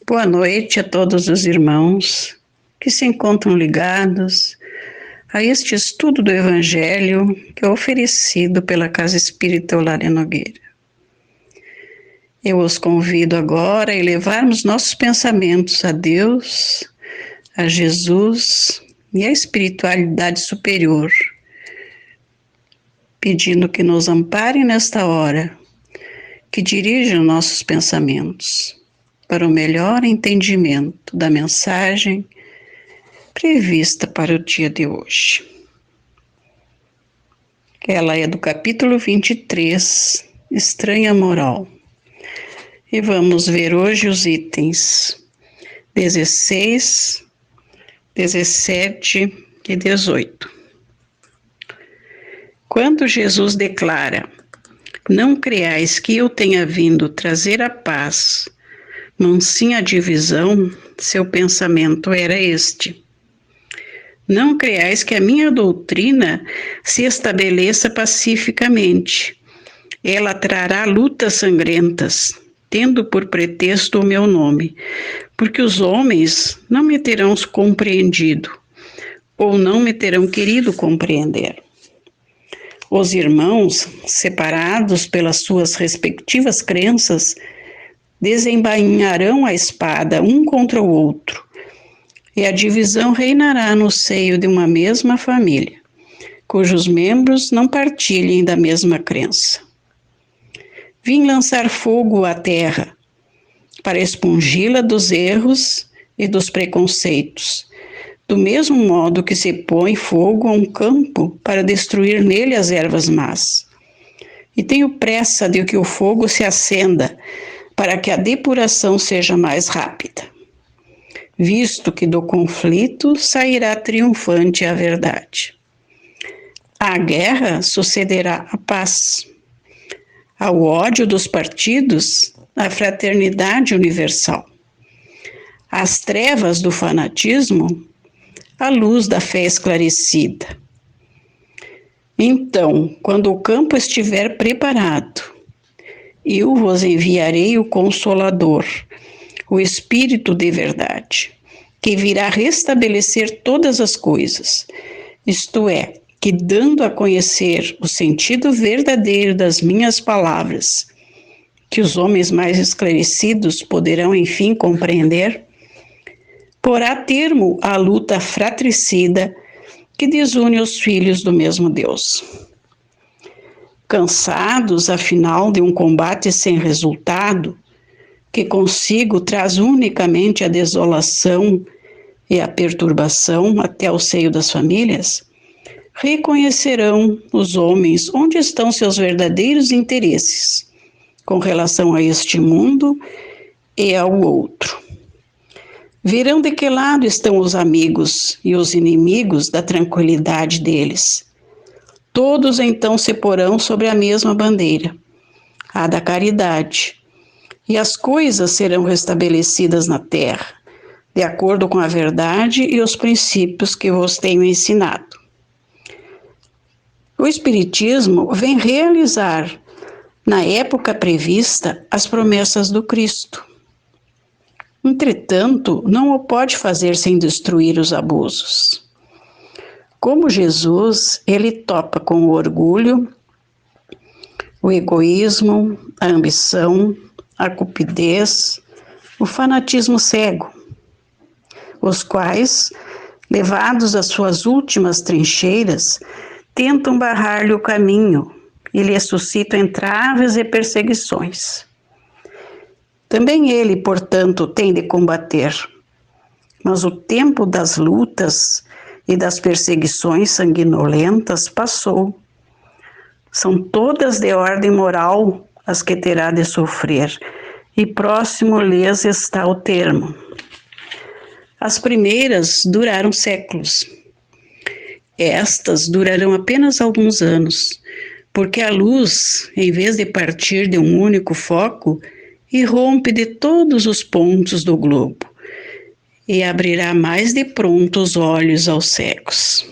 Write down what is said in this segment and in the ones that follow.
Boa noite a todos os irmãos que se encontram ligados a este estudo do Evangelho que é oferecido pela Casa Espírita Eulália Nogueira. Eu os convido agora a elevarmos nossos pensamentos a Deus, a Jesus e à espiritualidade superior, pedindo que nos amparem nesta hora, que dirijam nossos pensamentos para o melhor entendimento da mensagem prevista para o dia de hoje. Ela é do capítulo 23, Estranha Moral. E vamos ver hoje os itens 16, 17 e 18. Quando Jesus declara: "Não creais que eu tenha vindo trazer a paz, mas sim a divisão", seu pensamento era este: "Não creais que a minha doutrina se estabeleça pacificamente. Ela trará lutas sangrentas, tendo por pretexto o meu nome, porque os homens não me terão compreendido, ou não me terão querido compreender. Os irmãos, separados pelas suas respectivas crenças, desembainharão a espada um contra o outro, e a divisão reinará no seio de uma mesma família, cujos membros não partilhem da mesma crença. Vim lançar fogo à terra, para expungi-la dos erros e dos preconceitos, do mesmo modo que se põe fogo a um campo para destruir nele as ervas más. E tenho pressa de que o fogo se acenda, para que a depuração seja mais rápida, visto que do conflito sairá triunfante a verdade. À guerra sucederá a paz. Ao ódio dos partidos, a fraternidade universal. Às trevas do fanatismo, a luz da fé esclarecida. Então, quando o campo estiver preparado, eu vos enviarei o Consolador, o Espírito de verdade, que virá restabelecer todas as coisas, isto é, que dando a conhecer o sentido verdadeiro das minhas palavras, que os homens mais esclarecidos poderão enfim compreender, porá termo à luta fratricida que desune os filhos do mesmo Deus. Cansados, afinal, de um combate sem resultado, que consigo traz unicamente a desolação e a perturbação até o seio das famílias, reconhecerão os homens onde estão seus verdadeiros interesses com relação a este mundo e ao outro. Verão de que lado estão os amigos e os inimigos da tranquilidade deles. Todos então se porão sobre a mesma bandeira, a da caridade, e as coisas serão restabelecidas na terra, de acordo com a verdade e os princípios que vos tenho ensinado. O Espiritismo vem realizar, na época prevista, as promessas do Cristo. Entretanto, não o pode fazer sem destruir os abusos. Como Jesus, ele topa com o orgulho, o egoísmo, a ambição, a cupidez, o fanatismo cego, os quais, levados às suas últimas trincheiras, tentam barrar-lhe o caminho e lhe suscitam entraves e perseguições. Também ele, portanto, tem de combater, mas o tempo das lutas e das perseguições sanguinolentas passou. São todas de ordem moral as que terá de sofrer, e próximo lhes está o termo. As primeiras duraram séculos. Estas durarão apenas alguns anos, porque a luz, em vez de partir de um único foco, irrompe de todos os pontos do globo e abrirá mais de pronto os olhos aos cegos.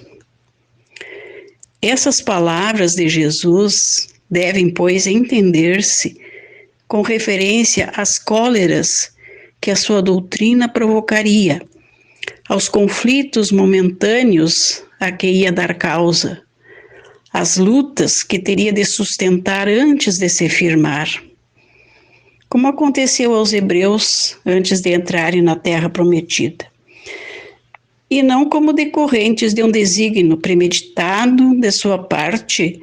Essas palavras de Jesus devem, pois, entender-se com referência às cóleras que a sua doutrina provocaria, aos conflitos momentâneos a que ia dar causa, às lutas que teria de sustentar antes de se firmar, como aconteceu aos hebreus antes de entrarem na terra prometida, e não como decorrentes de um desígnio premeditado de sua parte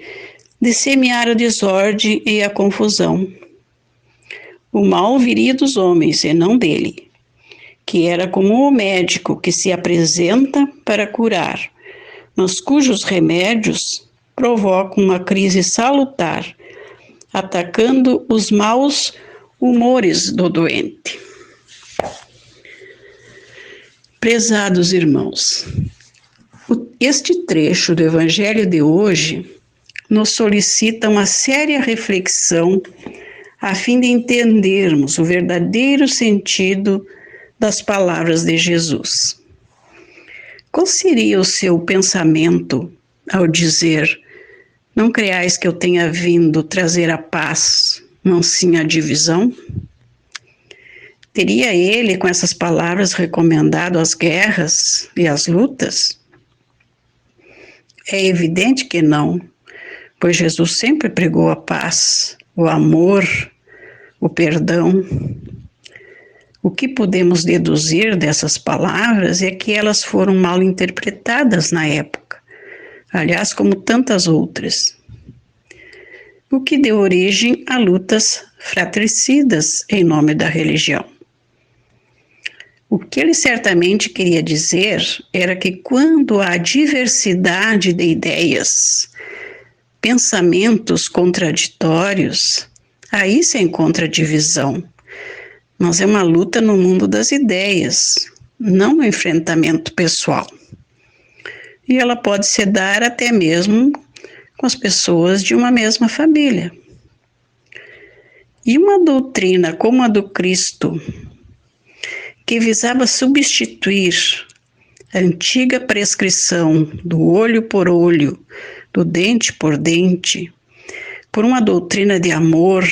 de semear a desordem e a confusão. O mal viria dos homens e não dele, que era como o médico que se apresenta para curar, mas cujos remédios provocam uma crise salutar, atacando os maus humores do doente. Prezados irmãos, este trecho do Evangelho de hoje nos solicita uma séria reflexão a fim de entendermos o verdadeiro sentido das palavras de Jesus. Qual seria o seu pensamento ao dizer: não creais que eu tenha vindo trazer a paz, não sim a divisão? Teria ele, com essas palavras, recomendado as guerras e as lutas? É evidente que não, pois Jesus sempre pregou a paz, o amor, o perdão. O que podemos deduzir dessas palavras é que elas foram mal interpretadas na época, aliás, como tantas outras, o que deu origem a lutas fratricidas em nome da religião. O que ele certamente queria dizer era que quando há diversidade de ideias, pensamentos contraditórios, aí se encontra divisão. Mas é uma luta no mundo das ideias, não um enfrentamento pessoal. E ela pode se dar até mesmo com as pessoas de uma mesma família. E uma doutrina como a do Cristo, que visava substituir a antiga prescrição do olho por olho, do dente por dente, por uma doutrina de amor,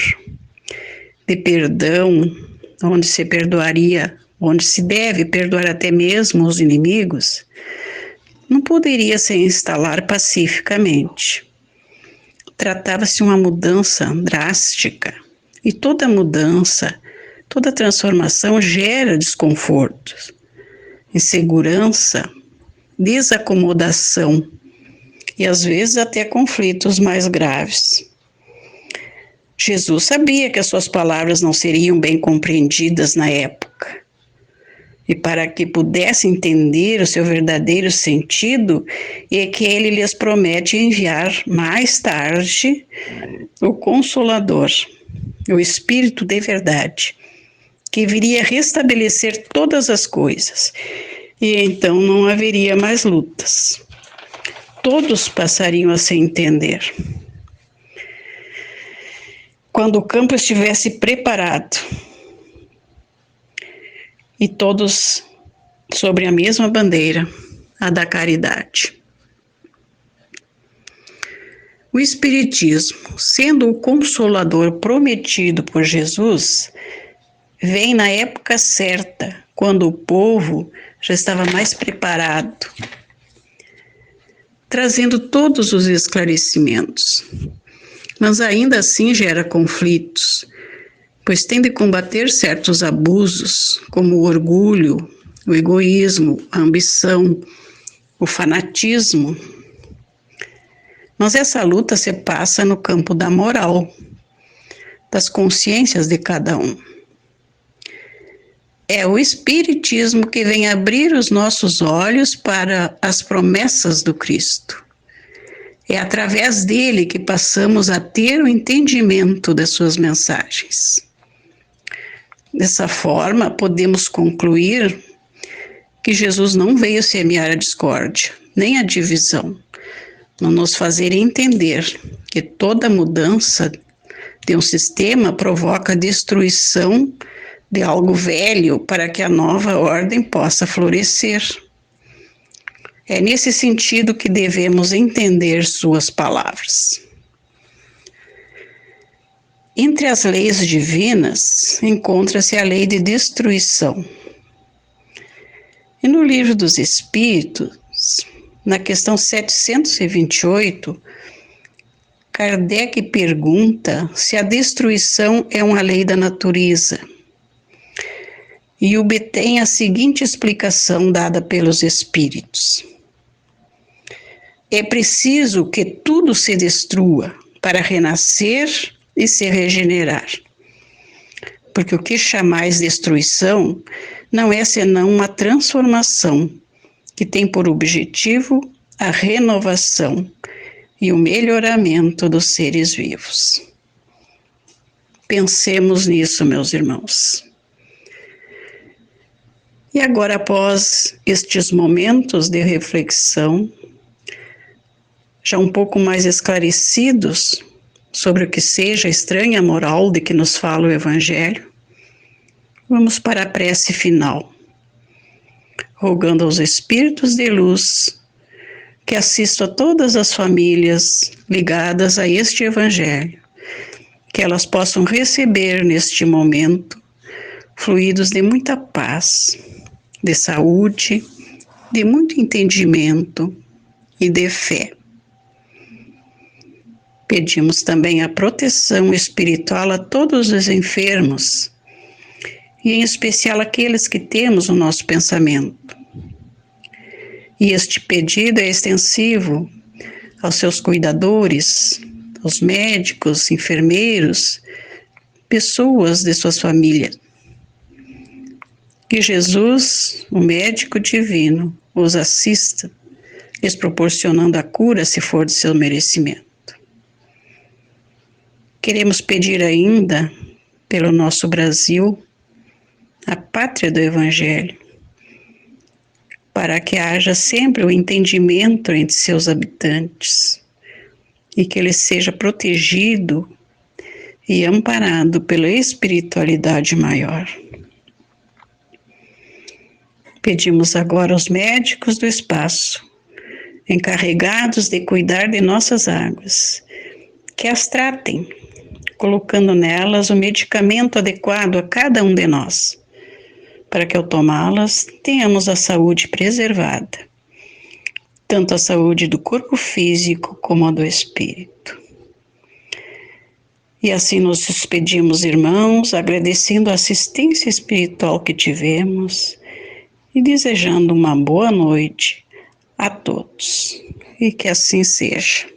de perdão, onde se perdoaria, onde se deve perdoar até mesmo os inimigos, não poderia se instalar pacificamente. Tratava-se de uma mudança drástica, e toda mudança, toda transformação gera desconfortos, insegurança, desacomodação e às vezes até conflitos mais graves. Jesus sabia que as suas palavras não seriam bem compreendidas na época. E para que pudesse entender o seu verdadeiro sentido, é que ele lhes promete enviar mais tarde o Consolador, o Espírito de verdade, que viria restabelecer todas as coisas, e então não haveria mais lutas. Todos passariam a se entender. Quando o campo estivesse preparado, e todos sobre a mesma bandeira, a da caridade. O Espiritismo, sendo o consolador prometido por Jesus, vem na época certa, quando o povo já estava mais preparado, trazendo todos os esclarecimentos. Mas ainda assim gera conflitos, pois tem de combater certos abusos, como o orgulho, o egoísmo, a ambição, o fanatismo. Mas essa luta se passa no campo da moral, das consciências de cada um. É o Espiritismo que vem abrir os nossos olhos para as promessas do Cristo. É através dele que passamos a ter o entendimento das suas mensagens. Dessa forma, podemos concluir que Jesus não veio semear a discórdia, nem a divisão, mas nos fazer entender que toda mudança de um sistema provoca a destruição de algo velho para que a nova ordem possa florescer. É nesse sentido que devemos entender suas palavras. Entre as leis divinas, encontra-se a lei de destruição. E no Livro dos Espíritos, na questão 728, Kardec pergunta se a destruição é uma lei da natureza. E obtém a seguinte explicação dada pelos Espíritos. É preciso que tudo se destrua para renascer e se regenerar. Porque o que chamais destruição não é senão uma transformação que tem por objetivo a renovação e o melhoramento dos seres vivos. Pensemos nisso, meus irmãos. E agora, após estes momentos de reflexão, já um pouco mais esclarecidos sobre o que seja a estranha moral de que nos fala o Evangelho, vamos para a prece final, rogando aos Espíritos de luz que assistam a todas as famílias ligadas a este Evangelho, que elas possam receber neste momento fluidos de muita paz, de saúde, de muito entendimento e de fé. Pedimos também a proteção espiritual a todos os enfermos, e em especial aqueles que temos o nosso pensamento. E este pedido é extensivo aos seus cuidadores, aos médicos, enfermeiros, pessoas de suas famílias. Que Jesus, o médico divino, os assista, lhes proporcionando a cura se for de seu merecimento. Queremos pedir ainda, pelo nosso Brasil, a pátria do Evangelho, para que haja sempre o entendimento entre seus habitantes e que ele seja protegido e amparado pela espiritualidade maior. Pedimos agora aos médicos do espaço, encarregados de cuidar de nossas águas, que as tratem, colocando nelas o medicamento adequado a cada um de nós, para que ao tomá-las tenhamos a saúde preservada, tanto a saúde do corpo físico como a do espírito. E assim nos despedimos, irmãos, agradecendo a assistência espiritual que tivemos e desejando uma boa noite a todos. E que assim seja.